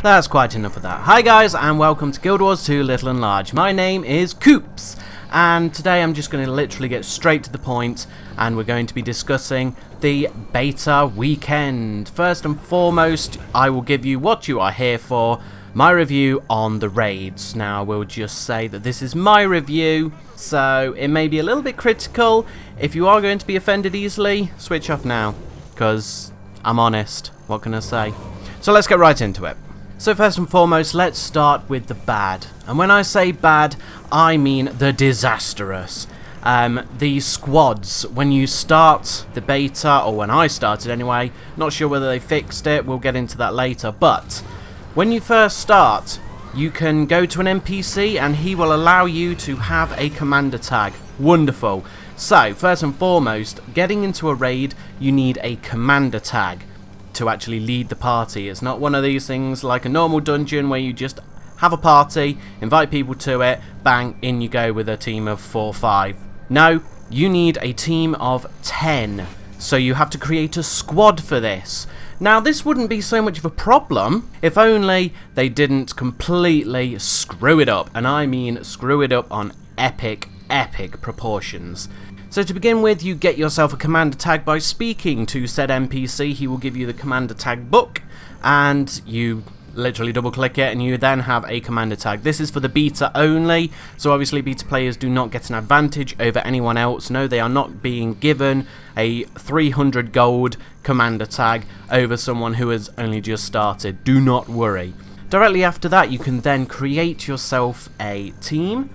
That's quite enough of that. Hi guys, and welcome to Guild Wars 2 Little and Large. My name is Coops, and today I'm just going to literally get straight to the point, and we're going to be discussing the beta weekend. First and foremost, I will give you what you are here for, my review on the raids. Now, we'll just say that this is my review, so it may be a little bit critical. If you are going to be offended easily, switch off now, because I'm honest. What can I say? So let's get right into it. So first and foremost, let's start with the bad. And when I say bad, I mean the disastrous. The squads, when you start the beta, or when I started anyway, not sure whether they fixed it, we'll get into that later, but when you first start, you can go to an NPC and he will allow you to have a commander tag. Wonderful. So, first and foremost, getting into a raid, you need a commander tag to actually lead the party. It's not one of these things like a normal dungeon where you just have a party, invite people to it, bang, in you go with a team of 4 or 5. No, you need a team of 10. So you have to create a squad for this. Now, this wouldn't be so much of a problem if only they didn't completely screw it up. And I mean screw it up on epic proportions. So to begin with, you get yourself a commander tag by speaking to said NPC. He will give you the commander tag book, and you literally double click it and you then have a commander tag. This is for the beta only, so obviously beta players do not get an advantage over anyone else. No, they are not being given a 300 gold commander tag over someone who has only just started. Do not worry. Directly after that, you can then create yourself a team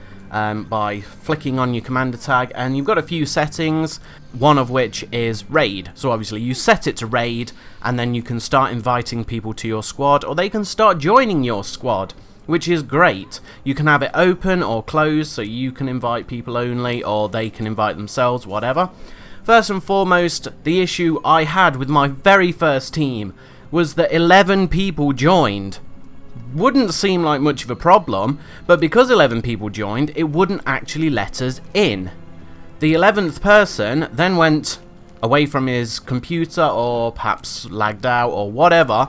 by flicking on your commander tag, and you've got a few settings, one of which is raid. So obviously you set it to raid, and then you can start inviting people to your squad, or they can start joining your squad, which is great. You can have it open or closed, so you can invite people only, or they can invite themselves, whatever. First and foremost, the issue I had with my very first team was that 11 people joined. Wouldn't seem like much of a problem, but because 11 people joined, it wouldn't actually let us in. The 11th person then went away from his computer, or perhaps lagged out or whatever,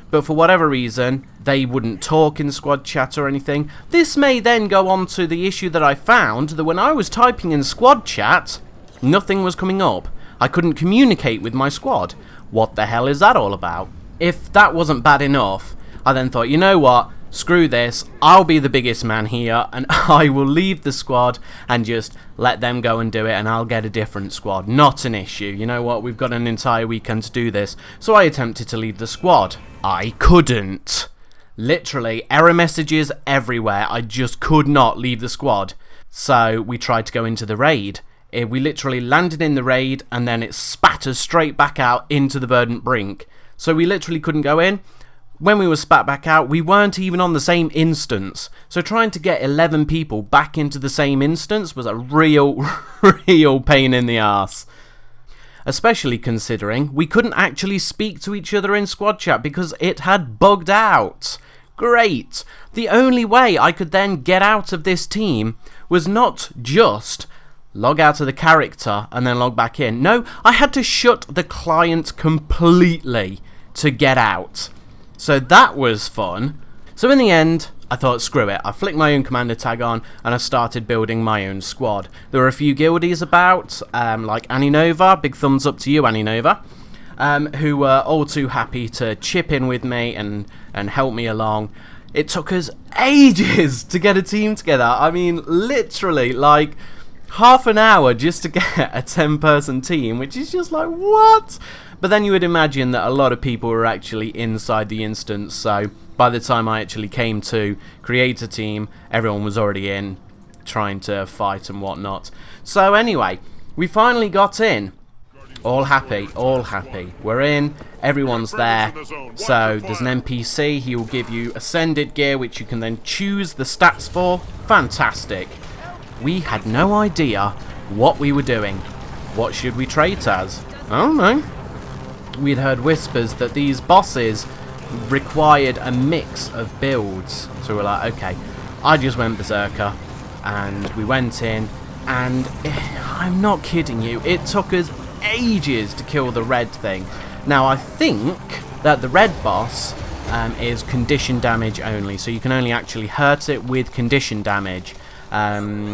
but for whatever reason, they wouldn't talk in squad chat or anything. This may then go on to the issue that I found, that when I was typing in squad chat, nothing was coming up. I couldn't communicate with my squad. What the hell is that all about? If that wasn't bad enough, I then thought, you know what, screw this, I'll be the biggest man here, and I will leave the squad and just let them go and do it, and I'll get a different squad. Not an issue. You know what, we've got an entire weekend to do this. So I attempted to leave the squad. I couldn't. Literally, error messages everywhere. I just could not leave the squad. So we tried to go into the raid. We literally landed in the raid, and then it spat us straight back out into the verdant brink. So we literally couldn't go in. When we were spat back out, we weren't even on the same instance. So trying to get 11 people back into the same instance was a real pain in the arse. Especially considering we couldn't actually speak to each other in squad chat because it had bugged out. Great. The only way I could then get out of this team was not just log out of the character and then log back in. No, I had to shut the client completely to get out. So that was fun. So in the end, I thought, screw it. I flicked my own commander tag on, and I started building my own squad. There were a few guildies about, like Annie Nova, big thumbs up to you, Annie Nova, who were all too happy to chip in with me and help me along. It took us ages to get a team together. I mean, literally, like half an hour just to get a 10-person team, which is just like, what? But then you would imagine that a lot of people were actually inside the instance, so by the time I actually came to create a team, everyone was already in, trying to fight and whatnot. So anyway, we finally got in. All happy, all happy. We're in, everyone's there. So there's an NPC, he will give you ascended gear, which you can then choose the stats for. Fantastic. We had no idea what we were doing. What should we trait as? I don't know. We'd heard whispers that these bosses required a mix of builds. So we're like, okay. I just went berserker, and we went in, and I'm not kidding you, it took us ages to kill the red thing. Now I think that the red boss is condition damage only, so you can only actually hurt it with condition damage,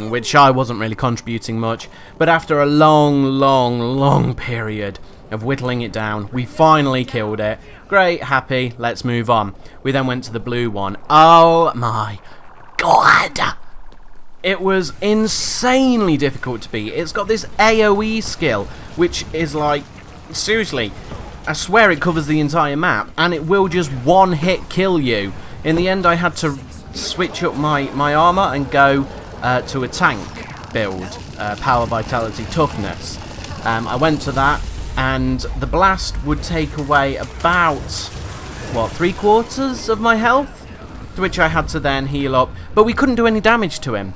which I wasn't really contributing much. But after a long period of whittling it down, we finally killed it. Great, happy, let's move on. We then went to the blue one. Oh my god! It was insanely difficult to beat. It's got this AoE skill, which is like, seriously, I swear it covers the entire map, and it will just one hit kill you. In the end, I had to switch up my armor and go to a tank build, power, vitality, toughness. I went to that, and the blast would take away about, what, 3/4 of my health? To which I had to then heal up, but we couldn't do any damage to him.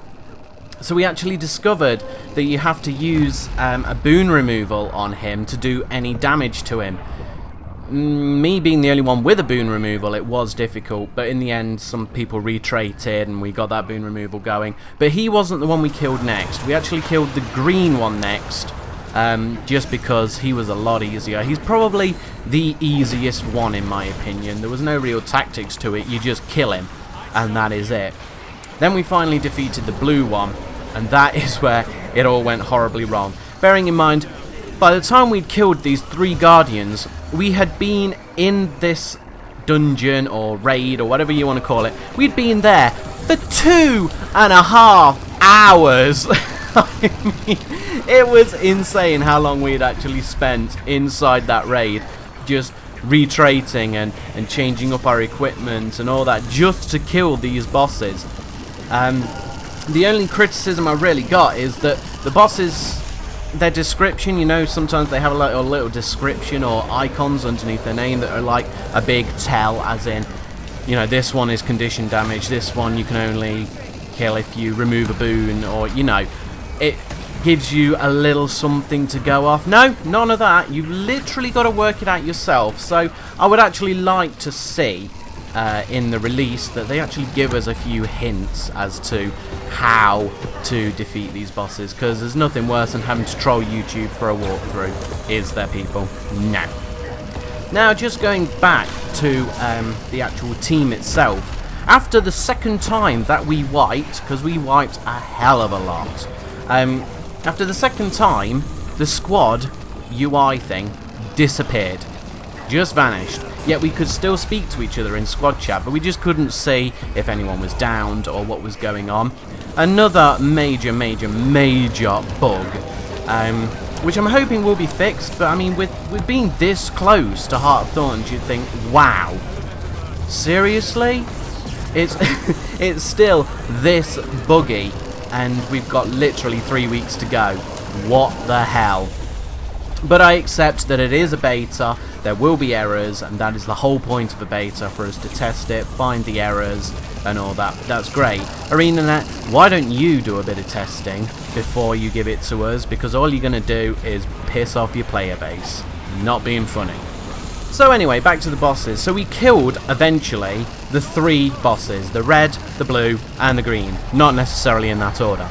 So we actually discovered that you have to use a boon removal on him to do any damage to him. Me being the only one with a boon removal, it was difficult, but in the end some people retraded and we got that boon removal going. But he wasn't the one we killed next. We actually killed the green one next, just because he was a lot easier. He's probably the easiest one in my opinion. There was no real tactics to it, you just kill him and that is it. Then we finally defeated the blue one, and that is where it all went horribly wrong. Bearing in mind, by the time we'd killed these 3 guardians, we had been in this dungeon or raid or whatever you want to call it. We'd been there for 2.5 hours. I mean, it was insane how long we had actually spent inside that raid, just retraiting and changing up our equipment and all that just to kill these bosses. The only criticism I really got is that the bosses, their description, you know, sometimes they have a little description or icons underneath their name that are like a big tell, as in, you know, this one is condition damage, this one you can only kill if you remove a boon, or, you know, it gives you a little something to go off. No, none of that. You've literally got to work it out yourself. So I would actually like to see in the release that they actually give us a few hints as to how to defeat these bosses, because there's nothing worse than having to troll YouTube for a walkthrough, is there, people? No. Now, just going back to the actual team itself, after the second time that we wiped, because we wiped a hell of a lot, after the second time, the squad UI thing disappeared. Just vanished. Yet we could still speak to each other in squad chat, but we just couldn't see if anyone was downed or what was going on. Another major bug, which I'm hoping will be fixed, but I mean, with being this close to Heart of Thorns, you'd think, wow, seriously? It's still this buggy, and we've got literally 3 weeks to go. What the hell? But I accept that it is a beta, there will be errors, and that is the whole point of a beta, for us to test it, find the errors, and all that. That's great. ArenaNet, why don't you do a bit of testing before you give it to us, because all you're going to do is piss off your player base. Not being funny. So anyway, back to the bosses. So we killed, eventually, the 3 bosses, the red, the blue, and the green. Not necessarily in that order.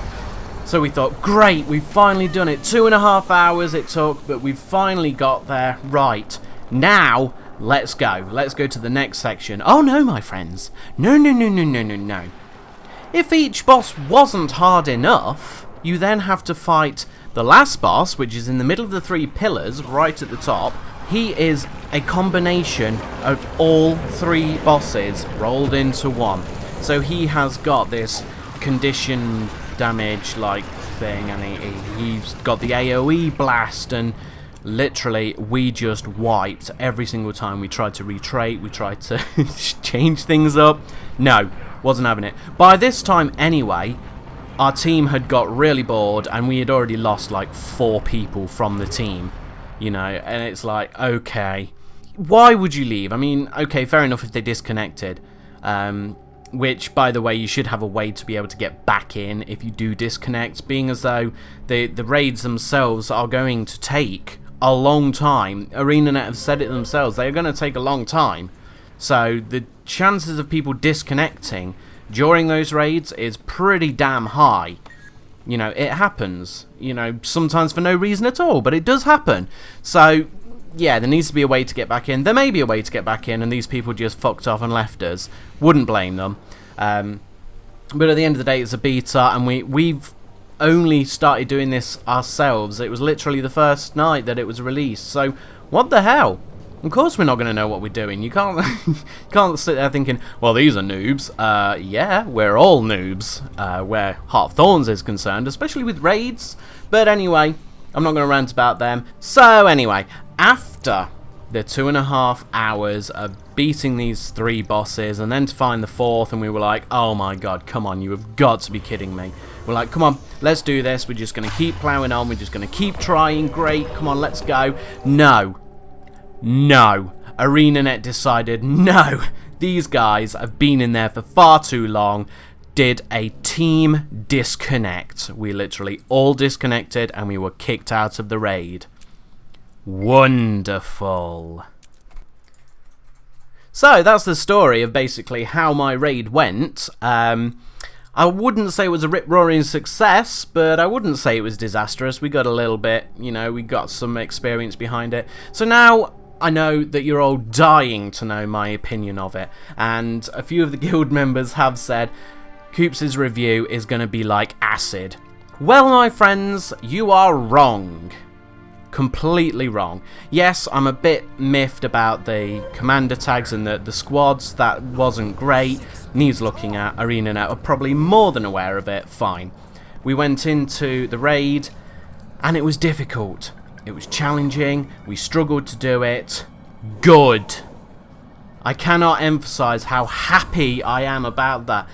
So we thought, great, we've finally done it. 2.5 hours it took, but we've finally got there. Right, now, let's go. Let's go to the next section. Oh no, my friends. No. If each boss wasn't hard enough, you then have to fight the last boss, which is in the middle of the 3 pillars, right at the top. He is a combination of all 3 bosses rolled into one. So he has got this condition damage like thing, and he's got the AoE blast, and literally we just wiped every single time we tried to retrait, we tried to change things up. No, wasn't having it. By this time anyway, our team had got really bored and we had already lost like 4 people from the team, you know, and it's like, okay, why would you leave? I mean, okay, fair enough if they disconnected, which, by the way, you should have a way to be able to get back in if you do disconnect, being as though the raids themselves are going to take a long time. ArenaNet have said it themselves, they're going to take a long time. So the chances of people disconnecting during those raids is pretty damn high. You know, it happens. You know, sometimes for no reason at all, but it does happen. So yeah, there needs to be a way to get back in. There may be a way to get back in, and these people just fucked off and left us. Wouldn't blame them. But at the end of the day, it's a beta, and we've only started doing this ourselves. It was literally the first night that it was released. So, what the hell? Of course we're not going to know what we're doing. You can't can't sit there thinking, well, these are noobs. Yeah, we're all noobs where Heart of Thorns is concerned, especially with raids. But anyway, I'm not going to rant about them. So anyway, after the 2.5 hours of beating these 3 bosses and then to find the 4th, and we were like, oh my god, come on, you have got to be kidding me. We're like, come on, let's do this. We're just going to keep plowing on. We're just going to keep trying. Great, come on, let's go. No. ArenaNet decided, no, these guys have been in there for far too long. Did a team disconnect. We literally all disconnected and we were kicked out of the raid. Wonderful. So that's the story of basically how my raid went. I wouldn't say it was a rip-roaring success, but I wouldn't say it was disastrous. We got a little bit, you know, we got some experience behind it. So now I know that you're all dying to know my opinion of it, and a few of the guild members have said Coops' review is going to be like acid. Well, my friends, you are wrong. Completely wrong. Yes, I'm a bit miffed about the commander tags and the squads. That wasn't great. Needs looking at. ArenaNet are probably more than aware of it. Fine. We went into the raid and it was difficult. It was challenging. We struggled to do it. Good. I cannot emphasize how happy I am about that.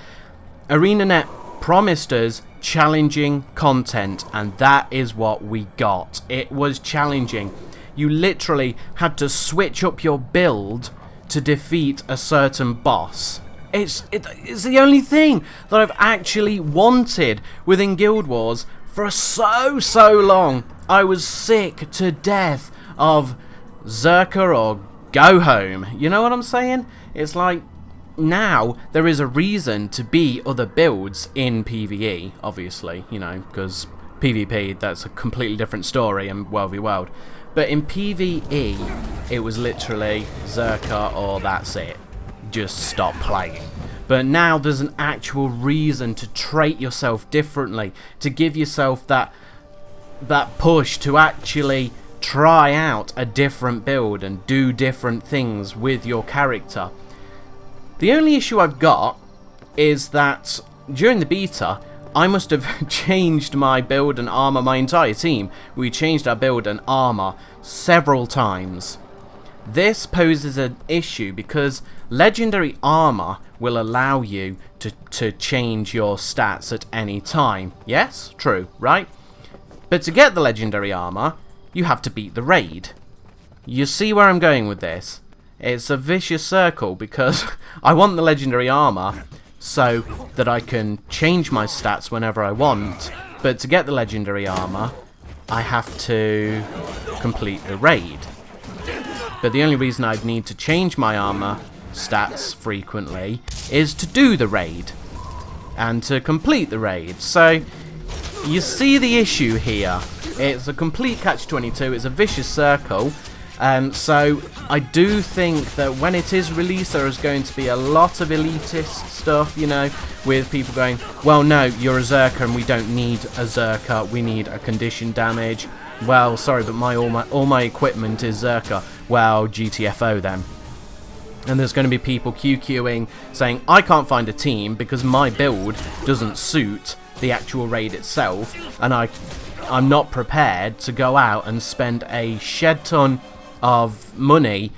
ArenaNet promised us challenging content, and that is what we got. It was challenging. You literally had to switch up your build to defeat a certain boss. It's the only thing that I've actually wanted within Guild Wars for so long. I was sick to death of Zerka or go home. You know what I'm saying? It's like, now there is a reason to be other builds in PvE, obviously, you know, because PvP, that's a completely different story and World v World. But in PvE, it was literally Zerka or that's it. Just stop playing. But now there's an actual reason to trait yourself differently, to give yourself that push to actually try out a different build and do different things with your character. The only issue I've got is that during the beta, I must have changed my build and armor, my entire team. We changed our build and armor several times. This poses an issue because legendary armor will allow you to change your stats at any time. Yes? True, right? But to get the legendary armor, you have to beat the raid. You see where I'm going with this? It's a vicious circle because I want the legendary armor so that I can change my stats whenever I want. But to get the legendary armor, I have to complete the raid. But the only reason I'd need to change my armor stats frequently is to do the raid and to complete the raid. So you see the issue here. It's a complete catch-22. It's a vicious circle. So I do think that when it is released, there is going to be a lot of elitist stuff, you know, with people going, well, no, you're a Zerka and we don't need a Zerka, we need a condition damage. Well, sorry, but all my equipment is Zerka. Well, GTFO then. And there's going to be people QQing saying, I can't find a team because my build doesn't suit the actual raid itself, and I'm not prepared to go out and spend a shed ton of money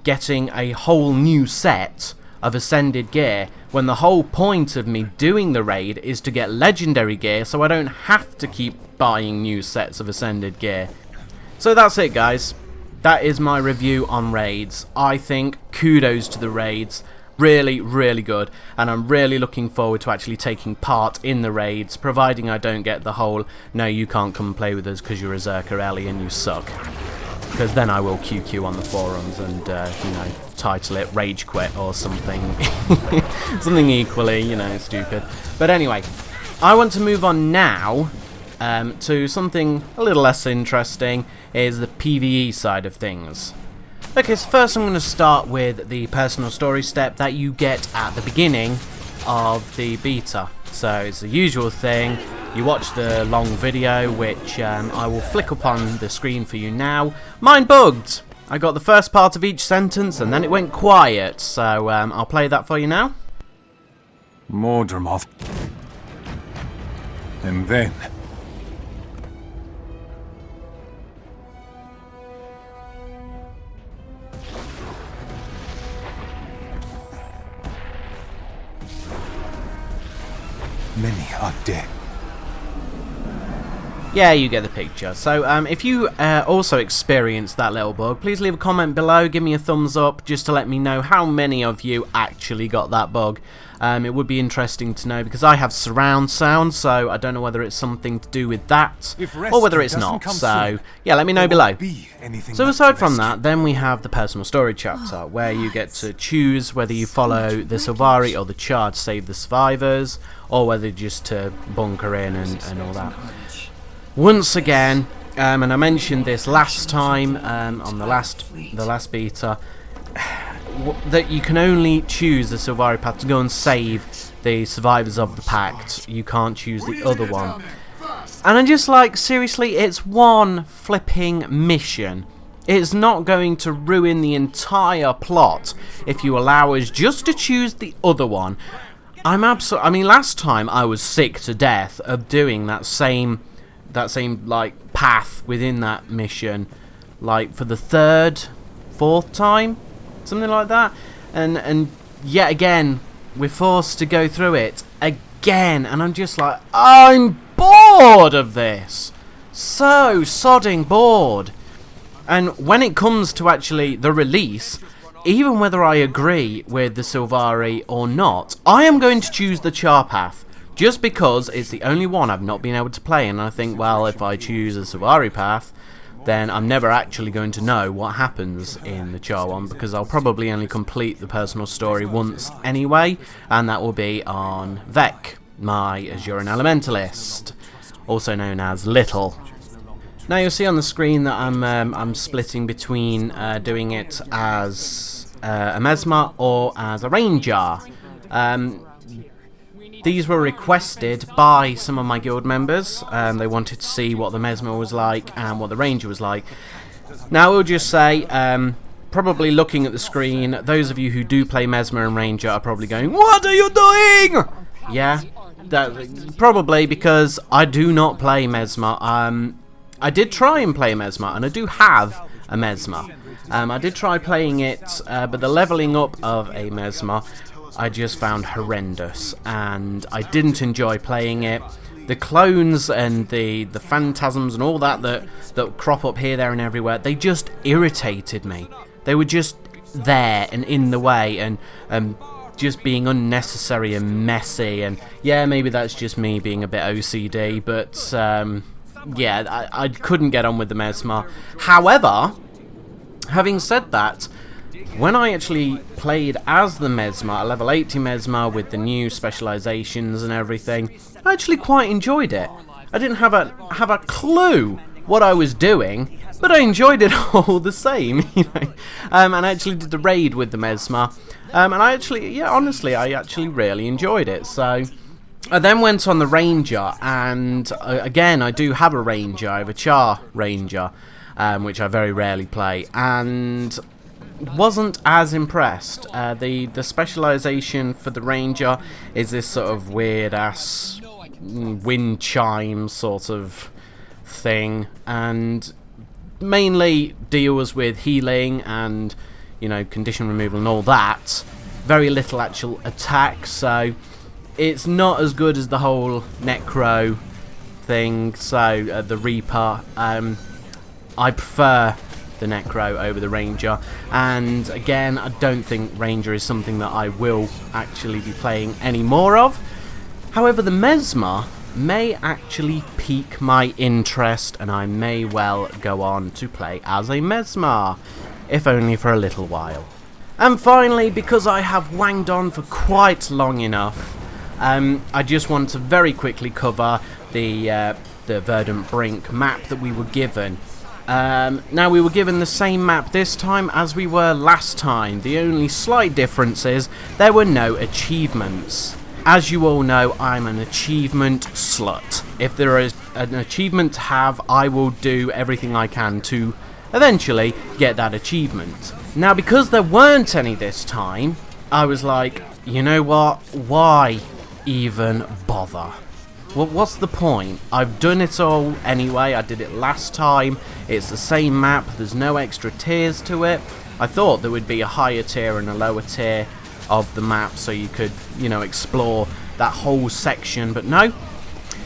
getting a whole new set of ascended gear when the whole point of me doing the raid is to get legendary gear so I don't have to keep buying new sets of ascended gear. So that's it, guys. That is my review on raids. I think kudos to the raids. Really, really good, and I'm really looking forward to actually taking part in the raids, providing I don't get the whole, no, you can't come and play with us because you're a Zerka Ellie and you suck. Because then I will QQ on the forums and, you know, title it Rage Quit or something. Something equally, you know, stupid. But anyway, I want to move on now to something a little less interesting, is the PvE side of things. Okay, so first I'm going to start with the personal story step that you get at the beginning of the beta. So it's the usual thing. You watch the long video, which I will flick up on the screen for you now. Mine bugged! I got the first part of each sentence and then it went quiet, so I'll play that for you now. Mordramoth. And then... many are dead. Yeah, you get the picture. So if you also experienced that little bug, please leave a comment below, give me a thumbs up just to let me know how many of you actually got that bug. It would be interesting to know because I have surround sound, so I don't know whether it's something to do with that or whether it's not. So yeah, let me know below. So aside from that, then we have the personal story chapter where you get to choose whether you follow the Sylvari or the Char to save the survivors, or whether just to bunker in and all that. Once again, and I mentioned this last time on the last beta, that you can only choose the Sylvari path to go and save the survivors of the pact. You can't choose the other one. And I'm just like, seriously, it's one flipping mission. It's not going to ruin the entire plot if you allow us just to choose the other one. I mean, last time I was sick to death of doing that same like path within that mission, like for the fourth time, something like that, and yet again we're forced to go through it again, and I'm just like, I'm bored of this, so sodding bored. And when it comes to actually the release, even whether I agree with the Sylvari or not, I am going to choose the Char path. Just because it's the only one I've not been able to play, and I think, well, if I choose a Sylvari path, then I'm never actually going to know what happens in the Char one, because I'll probably only complete the personal story once anyway, and that will be on Vec, my Azuran Elementalist, also known as Little. Now you'll see on the screen that I'm splitting between doing it as a Mesmer or as a Ranger. These were requested by some of my guild members. They wanted to see what the Mesmer was like and what the Ranger was like. Now, I will just say, probably looking at the screen, those of you who do play Mesmer and Ranger are probably going, "What are you doing?" Yeah, probably because I do not play Mesmer. I did try and play Mesmer, and I do have a Mesmer. I did try playing it, but the leveling up of a Mesmer I just found horrendous, and I didn't enjoy playing it. The clones and the phantasms and all that crop up here, there and everywhere, they just irritated me. They were just there and in the way, and just being unnecessary and messy, and yeah, maybe that's just me being a bit OCD, but yeah, I couldn't get on with the Mesmer. However, having said that, when I actually played as the Mesmer, a level 80 Mesmer with the new specializations and everything, I actually quite enjoyed it. I didn't have a clue what I was doing, but I enjoyed it all the same, you know. And I actually did the raid with the Mesmer, and I actually, yeah, honestly, I actually really enjoyed it. So I then went on the Ranger, and again, I do have a Ranger. I have a Char Ranger, which I very rarely play, and wasn't as impressed. The specialization for the Ranger is this sort of weird ass wind chime sort of thing, and mainly deals with healing and, you know, condition removal and all that. Very little actual attack, so it's not as good as the whole Necro thing. So the Reaper, I prefer the Necro over the Ranger, and again, I don't think Ranger is something that I will actually be playing any more of. However, the Mesmer may actually pique my interest, and I may well go on to play as a Mesmer, if only for a little while. And finally, because I have wanged on for quite long enough, I just want to very quickly cover the the Verdant Brink map that we were given. Now we were given the same map this time as we were last time. The only slight difference is there were no achievements. As you all know, I'm an achievement slut. If there is an achievement to have, I will do everything I can to eventually get that achievement. Now, because there weren't any this time, I was like, you know what? Why even bother? Well, what's the point? I've done it all anyway. I did it last time. It's the same map. There's no extra tiers to it. I thought there would be a higher tier and a lower tier of the map so you could, you know, explore that whole section. But no,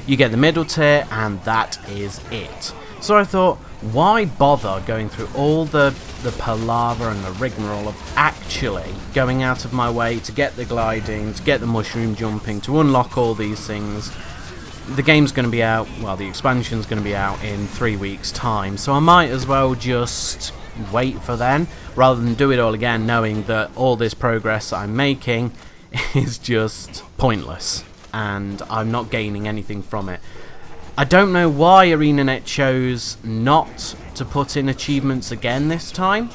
you get the middle tier and that is it. So I thought, why bother going through all the palaver and the rigmarole of actually going out of my way to get the gliding, to get the mushroom jumping, to unlock all these things? The game's going to be out, well, the expansion's going to be out in 3 weeks' time, so I might as well just wait for then, rather than do it all again, knowing that all this progress I'm making is just pointless, and I'm not gaining anything from it. I don't know why ArenaNet chose not to put in achievements again this time,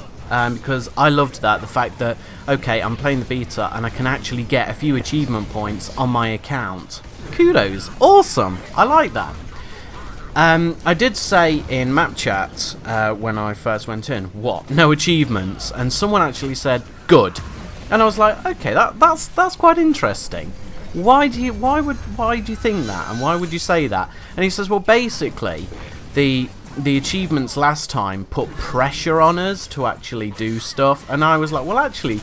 because I loved that, the fact that, okay, I'm playing the beta and I can actually get a few achievement points on my account. Kudos, awesome, I like that. I did say in map chat when I first went in, what, no achievements? And someone actually said, good. And I was like, okay, that's quite interesting. Why do you think that, and why would you say that? And he says, well, basically, the achievements last time put pressure on us to actually do stuff, and I was like, well, actually,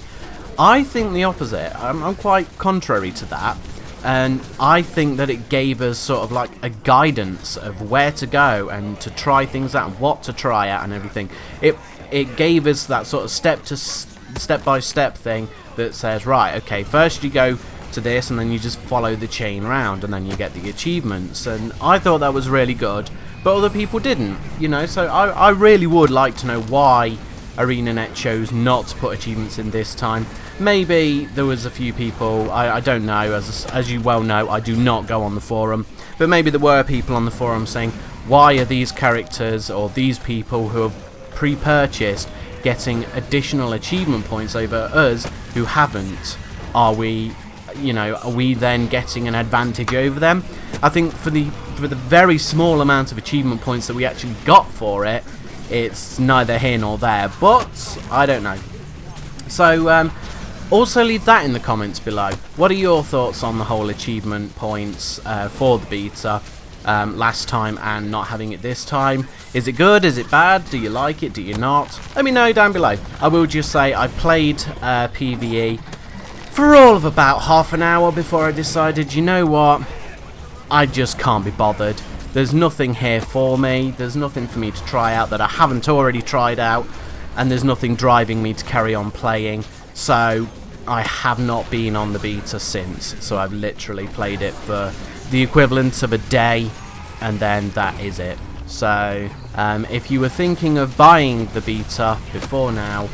I think the opposite. I'm quite contrary to that, and I think that it gave us sort of like a guidance of where to go and to try things out and what to try out and everything. It gave us that sort of step-by-step thing that says, right, okay, first you go to this and then you just follow the chain round and then you get the achievements, and I thought that was really good, but other people didn't, you know, so I really would like to know why ArenaNet chose not to put achievements in this time. Maybe there was a few people, I don't know, as you well know, I do not go on the forum, but maybe there were people on the forum saying, why are these characters or these people who have pre-purchased getting additional achievement points over us who haven't? Are we then getting an advantage over them? I think for the very small amount of achievement points that we actually got for it, it's neither here nor there, but I don't know. So also leave that in the comments below. What are your thoughts on the whole achievement points for the beta last time and not having it this time? Is it good? Is it bad? Do you like it? Do you not? Let me know down below. I will just say I played PvE for all of about half an hour before I decided, you know what, I just can't be bothered. There's nothing here for me, there's nothing for me to try out that I haven't already tried out, and there's nothing driving me to carry on playing, so I have not been on the beta since. So I've literally played it for the equivalent of a day, and then that is it. So if you were thinking of buying the beta before now,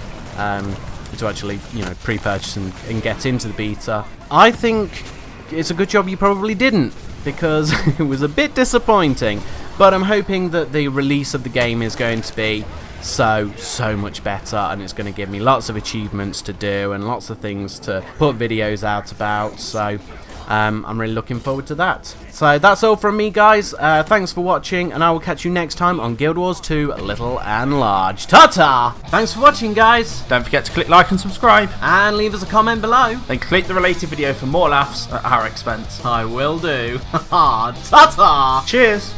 to actually, you know, pre-purchase and get into the beta, I think it's a good job you probably didn't, because it was a bit disappointing. But I'm hoping that the release of the game is going to be so much better, and it's going to give me lots of achievements to do and lots of things to put videos out about. So I'm really looking forward to that. So that's all from me, guys. Thanks for watching, and I will catch you next time on Guild Wars 2 Little and Large. Ta-ta! Thanks for watching, guys. Don't forget to click like and subscribe. And leave us a comment below. Then click the related video for more laughs at our expense. I will do. Ta-ta! Cheers!